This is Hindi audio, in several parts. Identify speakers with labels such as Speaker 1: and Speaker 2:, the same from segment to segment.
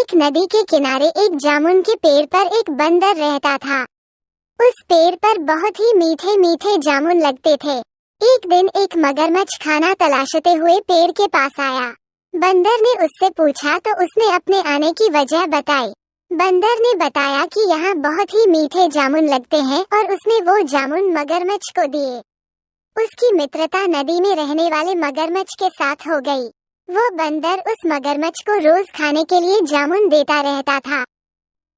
Speaker 1: एक नदी के किनारे एक जामुन के पेड़ पर एक बंदर रहता था। उस पेड़ पर बहुत ही मीठे मीठे जामुन लगते थे। एक दिन एक मगरमच्छ खाना तलाशते हुए पेड़ के पास आया। बंदर ने उससे पूछा तो उसने अपने आने की वजह बताई। बंदर ने बताया कि यहाँ बहुत ही मीठे जामुन लगते हैं और उसने वो जामुन मगरमच्छ को दिए। उसकी मित्रता नदी में रहने वाले मगरमच्छ के साथ हो गई। वो बंदर उस मगरमच्छ को रोज खाने के लिए जामुन देता रहता था।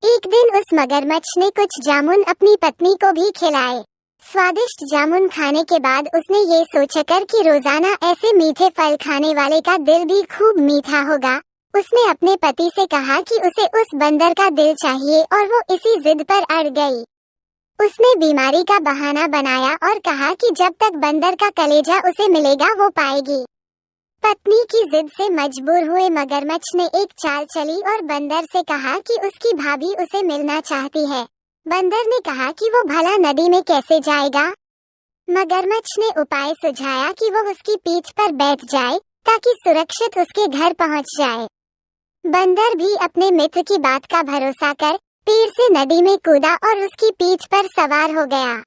Speaker 1: एक दिन उस मगरमच्छ ने कुछ जामुन अपनी पत्नी को भी खिलाए। स्वादिष्ट जामुन खाने के बाद उसने ये सोचकर कि रोजाना ऐसे मीठे फल खाने वाले का दिल भी खूब मीठा होगा, उसने अपने पति से कहा कि उसे उस बंदर का दिल चाहिए और वो इसी जिद पर अड़ गई। उसने बीमारी का बहाना बनाया और कहा कि जब तक बंदर का कलेजा उसे मिलेगा वो पाएगी। पत्नी की जिद से मजबूर हुए मगरमच्छ ने एक चाल चली और बंदर से कहा कि उसकी भाभी उसे मिलना चाहती है। बंदर ने कहा कि वो भला नदी में कैसे जाएगा। मगरमच्छ ने उपाय सुझाया कि वो उसकी पीठ पर बैठ जाए ताकि सुरक्षित उसके घर पहुंच जाए। बंदर भी अपने मित्र की बात का भरोसा कर पेड़ से नदी में कूदा और उसकी पीठ पर सवार हो गया।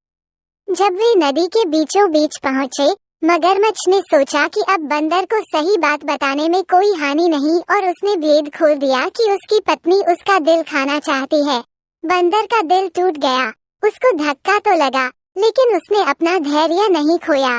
Speaker 1: जब वे नदी के बीचों बीच पहुंचे, मगरमच्छ ने सोचा कि अब बंदर को सही बात बताने में कोई हानि नहीं और उसने भेद खोल दिया कि उसकी पत्नी उसका दिल खाना चाहती है। बंदर का दिल टूट गया। उसको धक्का तो लगा, लेकिन उसने अपना धैर्य नहीं खोया।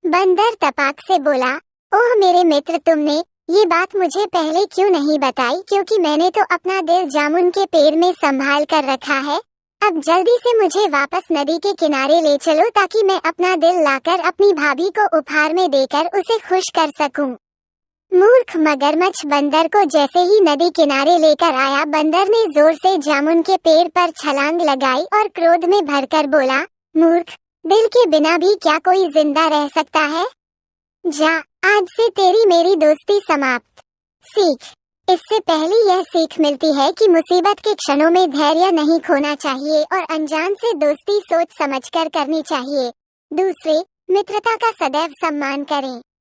Speaker 1: बंदर तपाक से बोला, ओह मेरे मित्र, तुमने ये बात मुझे पहले क्यों नहीं बताई, क्योंकि मैंने तो अपना दिल जामुन के पेड़ में संभाल कर रखा है। अब जल्दी से मुझे वापस नदी के किनारे ले चलो ताकि मैं अपना दिल लाकर अपनी भाभी को उपहार में देकर उसे खुश कर सकूं। मूर्ख मगरमच्छ बंदर को जैसे ही नदी किनारे लेकर आया, बंदर ने जोर से जामुन के पेड़ पर छलांग लगाई और क्रोध में भरकर बोला, मूर्ख, दिल के बिना भी क्या कोई जिंदा रह सकता है? जा, आज से तेरी मेरी दोस्ती समाप्त। सीख। इससे पहले यह सीख मिलती है कि मुसीबत के क्षणों में धैर्य नहीं खोना चाहिए और अनजान से दोस्ती सोच समझकर करनी चाहिए। दूसरे, मित्रता का सदैव सम्मान करें।